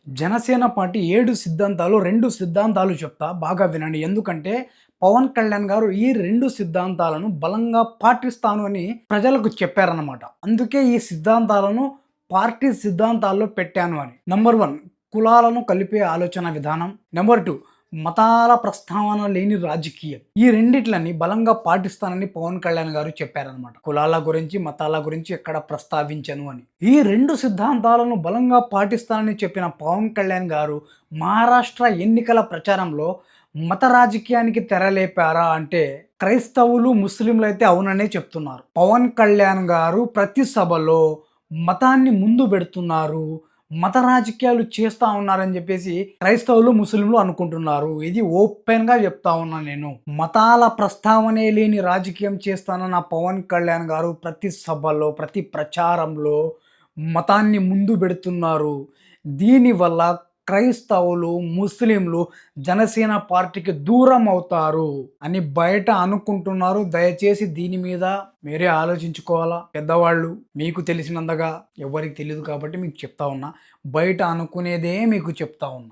Janasena party 7 సిద్ధాంతాలు, 2 సిద్ధాంతాలు చెప్తా బాగా వినండి. ఎందుకంటే పవన్ కళ్యాణ్ గారు ఈ 2 సిద్ధాంతాలను బలంగా పాటిస్తాను అని ప్రజలకు చెప్పారన్నమాట. అందుకే ఈ సిద్ధాంతాలను పార్టీ సిద్ధాంతాల్లో పెట్టాను అని. నంబర్ 1 కులాలను కలిపే ఆలోచన విధానం. నంబర్ 2 మతాల ప్రస్తావన లేని రాజకీయం. ఈ రెండిట్లని బలంగా పాటిస్తానని పవన్ కళ్యాణ్ గారు చెప్పారనమాట. కులాల గురించి, మతాల గురించి ఎక్కడ ప్రస్తావించను అని. ఈ 2 సిద్ధాంతాలను బలంగా పాటిస్తానని చెప్పిన పవన్ కళ్యాణ్ గారు మహారాష్ట్ర ఎన్నికల ప్రచారంలో మత రాజకీయానికి తెరలేపారా అంటే క్రైస్తవులు, ముస్లింలు అయితే అవుననే చెప్తున్నారు. పవన్ కళ్యాణ్ గారు ప్రతి సభలో మతాన్ని ముందు పెడుతున్నారు, మత రాజకీయాలు చేస్తా ఉన్నారని చెప్పేసి క్రైస్తవులు, ముస్లింలు అనుకుంటున్నారు. ఇది ఓపెన్ గా చెప్తా ఉన్నా నేను. మతాల ప్రస్తావనే లేని రాజకీయం చేస్తానన్న పవన్ కళ్యాణ్ గారు ప్రతి సభలో, ప్రతి ప్రచారంలో మతాన్ని ముందు పెడుతున్నారు. దీనివల్ల క్రైస్తవులు, ముస్లింలు జనసేన పార్టీకి దూరం అవుతారు అని బయట అనుకుంటున్నారు. దయచేసి దీని మీద మీరే ఆలోచించుకోవాలా. పెద్దవాళ్ళు మీకు తెలిసినంతగా ఎవరికి తెలియదు కాబట్టి మీకు చెప్తా ఉన్నా. బయట అనుకునేదే మీకు చెప్తా ఉన్నా.